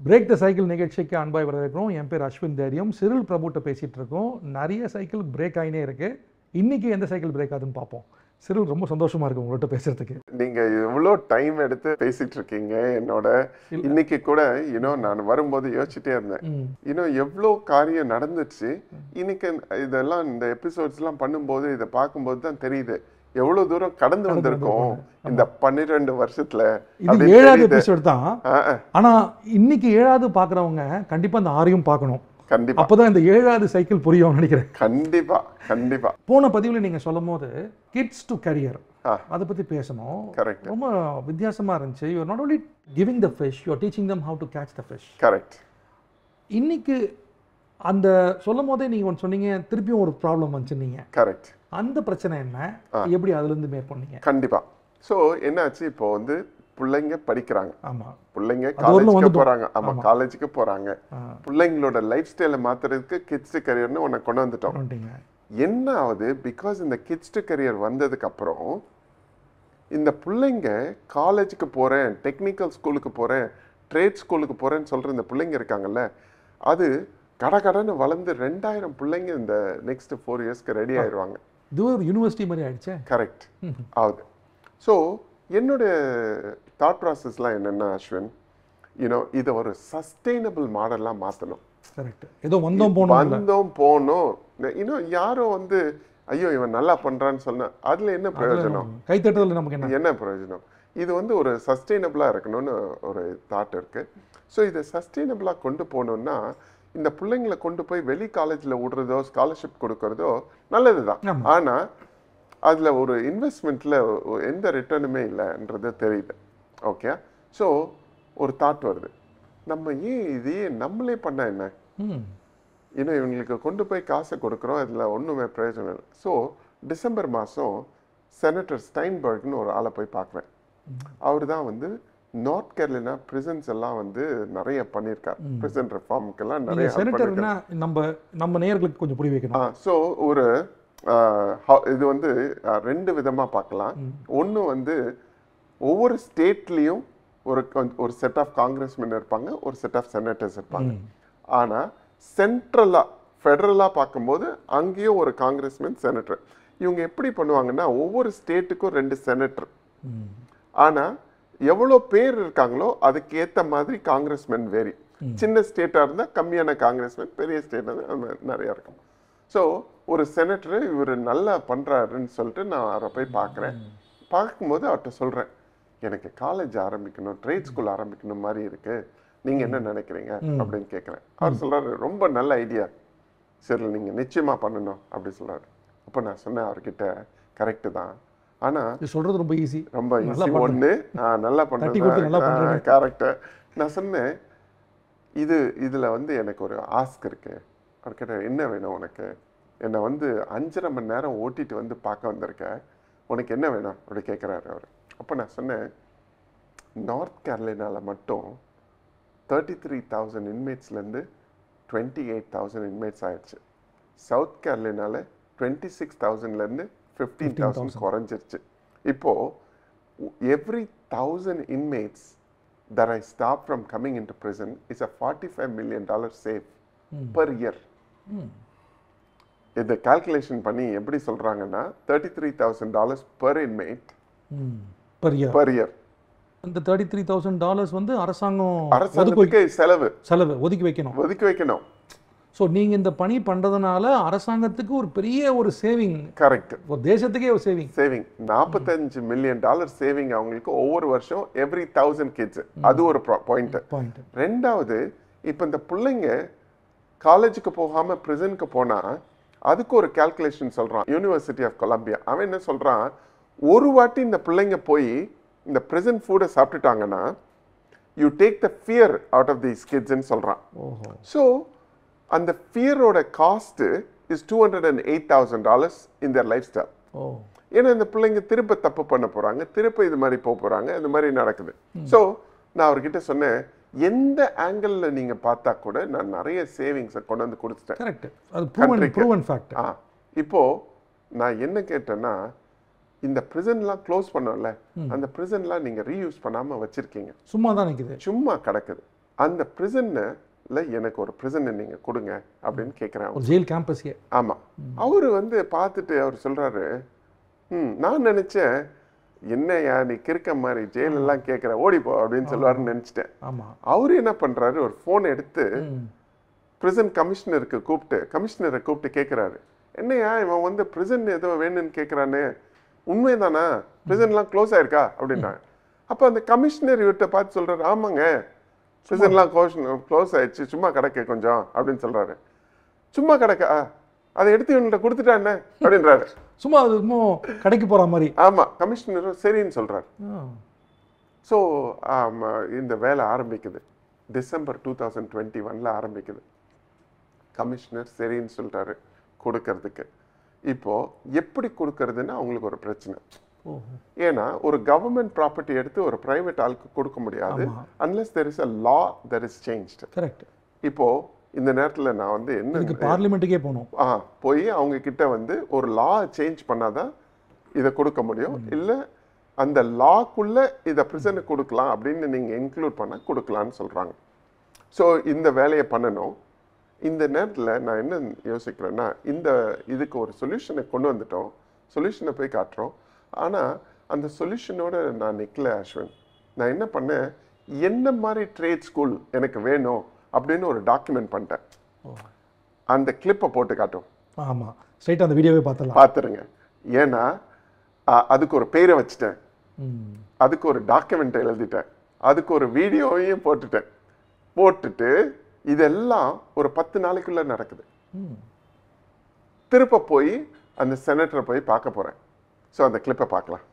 Break the cycle நிகழ்ச்சிக்கு அன்பாய் வரவேற்கிறோம். என் பேர் அஸ்வின் தைரியம். சிறில் பிரபுட்ட பேசிகிட்டு இருக்கோம். நிறைய சைக்கிள் பிரேக் ஆகினே இருக்கு. இன்னைக்கு எந்த சைக்கிள் பிரேக் ஆகுதுன்னு பார்ப்போம். சிறில், ரொம்ப சந்தோஷமா இருக்கு உங்கள்கிட்ட பேசுறதுக்கு. நீங்க இவ்வளோ டைம் எடுத்து பேசிட்டு இருக்கீங்க என்னோட. இன்னைக்கு கூட நான் வரும்போது யோசிச்சுட்டே இருந்தேன், எவ்வளோ காரியம் நடந்துச்சு. இன்னைக்கு இதெல்லாம் இந்த எபிசோட்ஸ்லாம் பண்ணும்போது இதை பார்க்கும்போது தான் தெரியுது எவ்வளவு தூரம் கடந்து வந்திருக்கோம் இந்த 12 வருஷத்துல. இது 7வது எபிசோட் தான். ஆனா இன்னைக்கு 7வது பாக்குறவங்க கண்டிப்பா இந்த 6ஐயும் பார்க்கணும். கண்டிப்பா. அப்பதான் இந்த 7வது சைக்கிள் புரியும் நினைக்கிறேன். கண்டிப்பா கண்டிப்பா. போன பதிவுல நீங்க சொல்லும் போது கிட்ஸ் டு கரியர் அதை பத்தி பேசணும். கரெக்ட். ரொம்ப வித்தியாசமா இருந்துச்சு. You are not only giving the fish, you are teaching them how to catch the fish. Correct. இன்னைக்கு அந்த சொல்லும் போதே நீங்க ஒன்று சொன்னீங்க, திருப்பியும் ஒரு ப்ராப்ளம் வந்துச்சுன்னீங்க. கரெக்ட். அந்த பிரச்சனை என்ன, எப்படி அதுல இருந்து மேற்கொண்டீங்க? கண்டிப்பா. ஸோ என்னாச்சு, இப்போ பிள்ளைங்க படிக்கிறாங்க. ஆமா, பிள்ளைங்க காலேஜுக்கு போறாங்க. ஆமா, காலேஜுக்கு போறாங்க. பிள்ளைங்களோட லைஃப் ஸ்டைலை மாத்துறதுக்கு கிட்ஸ் கரியர்னு ஒன்று கொண்டு வந்துட்டோம். என்ன ஆகுது, பிகாஸ் இந்த கிட்ஸ் கரியர் வந்ததுக்கு அப்புறம் இந்த பிள்ளைங்க காலேஜுக்கு போறேன், டெக்னிக்கல் ஸ்கூலுக்கு போறேன், ட்ரேட் ஸ்கூலுக்கு போறேன்னு சொல்ற இந்த பிள்ளைங்க இருக்காங்கல்ல, அது கடகடன்னு வளர்ந்து 2000 பிள்ளைங்க இந்த நெக்ஸ்ட் 4 இயர்ஸ்க்கு ரெடி ஆயிடுவாங்க. இது ஒரு யூனிவர்சிட்டி மாதிரி ஆயிடுச்சு. கரெக்ட் ஆகுது. ஸோ என்னோட தாட் ப்ராசஸ்லாம் என்னென்னா அஸ்வின், இதை ஒரு சஸ்டெயினபிள் மாடலாக மாற்றணும். கரெக்ட். ஏதோ வந்தோம் போனோம் யாரோ ஐயோ இவன் நல்லா பண்ணுறான்னு சொன்ன அதில் என்ன பிரயோஜனம்? கைத்தட்டல் நமக்கு என்ன பிரயோஜனம்? இது ஒரு சஸ்டெயினபிளாக இருக்கணும்னு ஒரு தாட் இருக்குது. ஸோ இதை சஸ்டெயினபிளாக கொண்டு போகணுன்னா இந்த பிள்ளைங்களை கொண்டு போய் வெளி காலேஜில் விடுறதோ ஸ்காலர்ஷிப் கொடுக்கறதோ நல்லது தான். ஆனால் அதில் ஒரு இன்வெஸ்ட்மெண்ட்டில் எந்த ரிட்டர்னுமே இல்லைன்றது தெரியுது. ஓகே. ஸோ ஒரு தாட் வருது, நம்ம இதையே நம்மளே பண்ண என்ன, இவங்களுக்கு கொண்டு போய் காசை கொடுக்குறோம், அதில் ஒன்றுமே பிரயோஜனம் இல்லை. ஸோ டிசம்பர் மாதம் செனட்டர் ஸ்டைன்பர்க்னு ஒரு ஆளை போய் பார்க்குறேன். அவர் தான் நார்த் கேரளினா பிரிசன்ஸ் எல்லாம் நிறைய பண்ணியிருக்கார். பிரிசன் ரிஃபார்முக்கெல்லாம் நிறைய. செனட்டர்னா நம்ம நேயர்களுக்கு கொஞ்சம் புரிய வைக்கணும். ஸோ ஒரு இது 2 விதமாக பார்க்கலாம். ஒன்று ஒவ்வொரு ஸ்டேட்லேயும் ஒரு செட் ஆஃப் காங்கிரஸ்மென் இருப்பாங்க, ஒரு செட் ஆஃப் செனட்டர்ஸ் இருப்பாங்க. ஆனால் சென்ட்ரலாக ஃபெடரலாக பார்க்கும்போது அங்கேயும் ஒரு காங்கிரஸ்மென் செனட்டர். இவங்க எப்படி பண்ணுவாங்கன்னா ஒவ்வொரு ஸ்டேட்டுக்கும் 2 செனட்டர். ஆனால் எவ்வளோ பேர் இருக்காங்களோ அதுக்கு ஏற்ற மாதிரி காங்கிரஸ்மென் வேரி. சின்ன ஸ்டேட்டாக இருந்தால் கம்மியான காங்கிரஸ்மென், பெரிய ஸ்டேட்டாக நிறையா இருக்கும். ஸோ ஒரு செனட்டரு இவர் நல்லா பண்ணுறாருன்னு சொல்லிட்டு நான் அவரை போய் பார்க்குறேன். பார்க்கும்போது அவர்கிட்ட சொல்கிறேன், எனக்கு காலேஜ் ஆரம்பிக்கணும், ட்ரேட் ஸ்கூல் ஆரம்பிக்கணும் மாதிரி இருக்குது, நீங்கள் என்ன நினைக்கிறீங்க அப்படின்னு கேட்குறேன். அவர் சொல்கிறாரு, ரொம்ப நல்ல ஐடியா, சரி நீங்கள் நிச்சயமாக பண்ணணும் அப்படி சொல்கிறாரு. அப்போ நான் சொன்னேன் அவர்கிட்ட, கரெக்டு தான், ஆனால் சொல்கிறது ரொம்ப ஈஸி. ரொம்ப ஈஸி. ஒன்று நல்லா பண்ணுறேன். கரெக்டு. நான் சொன்னேன், இதில் எனக்கு ஒரு ஆஸ்க் இருக்குது. அவர்கிட்ட, என்ன வேணும் உனக்கு? என்னை 5.5 மணி நேரம் ஓட்டிட்டு பார்க்க வந்திருக்க, உனக்கு என்ன வேணும் அப்படி கேட்குறாரு அவர். அப்போ நான் சொன்னேன், நார்த் கேரளினாவில் மட்டும் 33,000 இன்மேட்ஸ்லேருந்து 28,000 இன்மேட்ஸ் ஆயிடுச்சு. சவுத் கேரளினால 26,000லேருந்து 15,000 குறைஞ்சிருச்சு. இப்போது every 1000 inmates that I stop from coming into prison is a $45 million save per year. இதை கால்குலேஷன் பண்ணி எப்படி சொல்றாங்கன்னா $33,000 per inmate per year. இந்த $33,000 அரசாங்கத்துக்கு செலவு ஒதுக்கி வைக்கணும். ஸோ நீங்கள் இந்த பணி பண்ணுறதுனால அரசாங்கத்துக்கு ஒரு பெரிய ஒரு சேவிங். கரெக்ட். ஒரு தேசத்துக்கே ஒரு சேவிங். $45 million சேவிங் அவங்களுக்கு ஒவ்வொரு வருஷம், எவ்ரி 1000 kids. அது ஒரு பாயிண்ட். ரெண்டாவது, இப்போ இந்த பிள்ளைங்க காலேஜுக்கு போகாமல் பிரிசனுக்கு போனால் அதுக்கு ஒரு கால்குலேஷன் சொல்கிறான் யூனிவர்சிட்டி ஆஃப் கொலம்பியா. அவன் என்ன சொல்கிறான், ஒரு வாட்டி இந்த பிள்ளைங்க போய் இந்த பிரிசன் ஃபுட்டை சாப்பிட்டுட்டாங்கன்னா you take the fear out of these கிட்ஸ்ன்னு சொல்கிறான். ஸோ அந்த ஃபியரோட cost is $208,000 in their lifestyle. ஏன்னா இந்த பிள்ளைங்க திருப்ப தப்பு பண்ண போகிறாங்க, திருப்ப இது மாதிரி போக போகிறாங்க, இந்த மாதிரி நடக்குது. ஸோ நான் அவர்கிட்ட சொன்னேன், எந்த ஆங்கிளில் நீங்கள் பார்த்தா கூட நான் நிறைய சேவிங்ஸை கொண்டு வந்து கொடுத்துட்டேன். கரெக்ட். அது ப்ரூவன் ஃபேக்ட். இப்போது நான் என்ன கேட்டேன்னா, இந்த பிரிசன்லாம் க்ளோஸ் பண்ணோம்ல, அந்த பிரிசன்லாம் நீங்கள் ரீயூஸ் பண்ணாமல் வச்சுருக்கீங்க, சும்மா தான் நிற்குது, சும்மா கிடக்குது. அந்த பிரிசன்ல எனக்கு ஒரு பிரிசனை நீங்க கொடுங்க அப்படின்னு கேட்குறேன். ஒரு ஜெயில் கேம்பஸ்யே. ஆமா. அவரு வந்து பார்த்துட்டு அவர் சொல்றாரு, நான் நினைச்சேன் என்னையா நீ கிறுக்க மாதிரி ஜெயில் எல்லாம் கேட்குற ஓடிப்போ அப்படின்னு சொல்லுவாருன்னு நினைச்சிட்டேன். ஆமா. அவரு என்ன பண்றாரு, ஒரு ஃபோன் எடுத்து பிரிசன் கமிஷனரை கூப்பிட்டு கேட்குறாரு, என்னையா இவன் வந்து பிரிசன் ஏதோ வேணும்னு கேட்குறானே, உண்மைதானா, பிரிசன்லாம் க்ளோஸ் ஆயிருக்கா அப்படின்றாங்க. அப்போ அந்த கமிஷனர் இவர்கிட்ட பார்த்து சொல்றாரு, ஆமாங்க பிரிசன்லாம் க்ளோஸ் ஆயிடுச்சு, சும்மா கிடக்க கொஞ்சம் அப்படின்னு சொல்றாரு. சும்மா கிடக்கா, அதை எடுத்து இவன்கிட்ட கொடுத்துட்டானே அப்படின்றாரு. சும்மா அது கடைக்கு போற மாதிரி. ஆமா. கமிஷனரும் சரின்னு சொல்றாரு. ஸோ இந்த வேலை ஆரம்பிக்குது. டிசம்பர் 2021 ஆரம்பிக்குது. கமிஷனர் சரின்னு சொல்றாரு கொடுக்கறதுக்கு. இப்போ எப்படி கொடுக்கறதுன்னு அவங்களுக்கு ஒரு பிரச்சனை. ஏன்னா ஒரு கவர்மெண்ட் ப்ராப்பர்ட்டி எடுத்து ஒரு பிரைவேட் ஆளுக்கு கொடுக்க முடியாது unless there is a law that is changed. Correct. இப்போ இந்த நேரத்துல நான் வந்து என்ன பார்லிமெண்ட்டுக்கே போகணும். போய் அவங்க கிட்ட வந்து ஒரு லா சேஞ்ச் பண்ணாதான் இதை கொடுக்க முடியும். இல்ல அந்த லாக்குள்ள இதை பிரிசனுக்கு கொடுக்கலாம் அப்படின்னு நீங்க இன்க்ளூட் பண்ண கொடுக்கலான்னு சொல்றாங்க. ஸோ இந்த வேலையை பண்ணணும். இந்த நேரத்தில் நான் என்ன யோசிக்கிறேன்னா, இதுக்கு ஒரு சொல்யூஷனை கொண்டு வந்துட்டோம், சொல்யூஷனை போய் காட்டுறோம். ஆனால் அந்த சொல்யூஷனோட நான் நிற்கல அஸ்வின். நான் என்ன பண்ணேன், என்ன மாதிரி ட்ரேட் ஸ்கூல் எனக்கு வேணும் அப்படின்னு ஒரு டாக்குமெண்ட் பண்ணிட்டேன். அந்த கிளிப்பை போட்டு காட்டும். ஆமாம், ஸ்ட்ரைட்டாக அந்த வீடியோவே பார்த்துருங்க. ஏன்னா அதுக்கு ஒரு பேரை வச்சுட்டேன், அதுக்கு ஒரு டாக்குமெண்ட் எழுதிட்டேன், அதுக்கு ஒரு வீடியோவையும் போட்டுட்டு இதெல்லாம் ஒரு 10 நாளைக்குள்ள நடக்குது. திருப்ப போய் அந்த செனட்டரை போய் பார்க்க போறேன். ஸோ அந்த கிளிப்பை பார்க்கலாம்.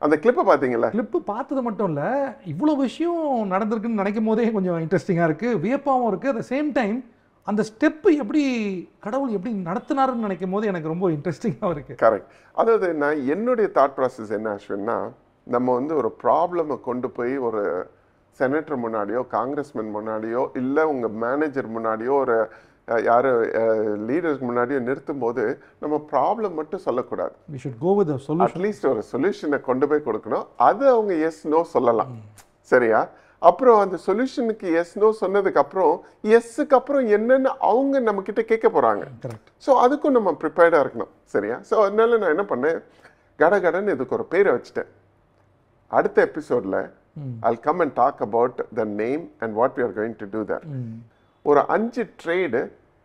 அந்த கிளிப்பை பார்த்தீங்களா? கிளிப்பு பார்த்தது மட்டும் இல்லை, இவ்வளோ விஷயம் நடந்திருக்குன்னு நினைக்கும் போதே கொஞ்சம் இன்ட்ரெஸ்டிங்காக இருக்குது, வியப்பாகவும் இருக்குது. அட் சேம் டைம் அந்த ஸ்டெப்பு எப்படி கடவுள் எப்படி நடத்தினாருன்னு நினைக்கும் போது எனக்கு ரொம்ப இன்ட்ரெஸ்டிங்காகவும் இருக்குது. கரெக்ட். அதாவது நான் என்னுடைய தாட் ப்ராசஸ் என்ன ஆச்சுன்னா, நம்ம வந்து ஒரு ப்ராப்ளமை கொண்டு போய் ஒரு செனட்டர் முன்னாடியோ காங்கிரஸ்மேன் முன்னாடியோ இல்லை உங்கள் மேனேஜர் முன்னாடியோ ஒரு யார் லீடருக்கு முன்னாடியோ நிறுத்தும் போது நம்ம ப்ராப்ளம் மட்டும் சொல்லக்கூடாது. we should go with the solution. At least ஒரு சொல்யூஷனை கொண்டு போய் கொடுக்கணும். அது அவங்க எஸ் நோ சொல்லலாம், சரியா? அப்புறம் அந்த சொல்யூஷனுக்கு எஸ் நோ சொன்னதுக்கு அப்புறம் எஸ்ஸுக்கு அப்புறம் என்னன்னு அவங்க நம்ம கிட்ட கேட்க போறாங்க. ஸோ அதுக்கும் நம்ம ப்ரிப்பேர்டாக இருக்கணும், சரியா? ஸோ அதனால நான் என்ன பண்ணேன், கடகடன்னு இதுக்கு ஒரு பேரை வச்சுட்டேன். அடுத்த எபிசோட்ல I'll come and talk about the name and what we are going to do there. ஒரு 5 ட்ரேடு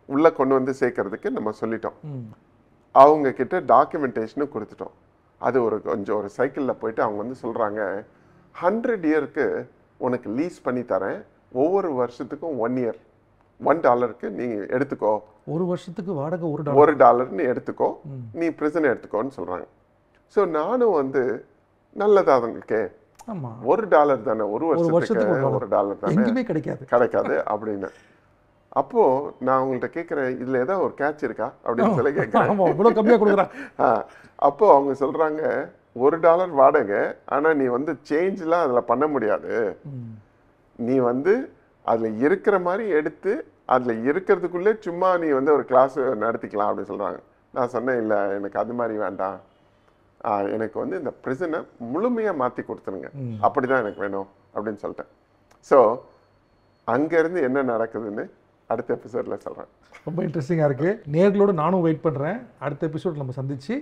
உள்ள கொண்டு வந்து சேர்க்கறதுக்கு நம்ம சொல்லிட்டோம். அவங்க கிட்ட டாக்குமெண்டேஷனும் கொடுத்துட்டோம். அது ஒரு சைக்கிளில் போயிட்டு அவங்க வந்து சொல்றாங்க, 100 இயருக்கு உனக்கு லீஸ் பண்ணி தரேன், ஒவ்வொரு வருஷத்துக்கும் 1 இயர் $1 நீ எடுத்துக்கோ, ஒரு வருஷத்துக்கு வாடகை $1 நீ எடுத்துக்கோ, நீ பிரிசன் எடுத்துக்கோன்னு சொல்றாங்க. ஸோ நானும் வந்து நல்லதா அதுங்களுக்கு ஆமா $1 தானே, ஒரு வருஷத்துக்கு $1 தானே, எங்கேயுமே கிடைக்காது. கிடைக்காது அப்படின்னு. அப்போ நான் உங்கள்கிட்ட கேட்குறேன், இதுல ஏதாவது ஒரு கேட்ச் இருக்கா அப்படின்னு சொல்லி கேட்குறேன். ஆமா இவ்வளோ கம்மியாக கொடுக்குறாங்க. அப்போ அவங்க சொல்றாங்க, $1 வாடகை, ஆனா நீ வந்து சேஞ்ச்லாம் அதுல பண்ண முடியாது, நீ வந்து அதுல இருக்கிற மாதிரி எடுத்து அதுல இருக்கிறதுக்குள்ளே சும்மா நீ வந்து ஒரு கிளாஸ் நடத்திக்கலாம் அப்படின்னு சொல்றாங்க. நான் சொன்னேன், இல்லை எனக்கு அது மாதிரி வேண்டாம், எனக்கு வந்து இந்த ப்ரிசனை முழுமையா மாத்தி கொடுத்துருங்க, அப்படிதான் எனக்கு வேணும் அப்படின்னு சொல்லிட்டேன். ஸோ அங்கேருந்து என்ன நடக்குதுன்னு அடுத்த எபிசோட்ல சொல்றேன். ரொம்ப இன்ட்ரெஸ்டிங்காக இருக்கு. நேர்களோடு நானும் வெயிட் பண்றேன். அடுத்த எபிசோட் நம்ம சந்திச்சு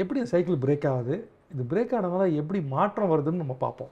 எப்படி சைக்கிள் பிரேக் ஆகுது, இது பிரேக் ஆனதுனால எப்படி மாற்றம் வருதுன்னு நம்ம பார்ப்போம்.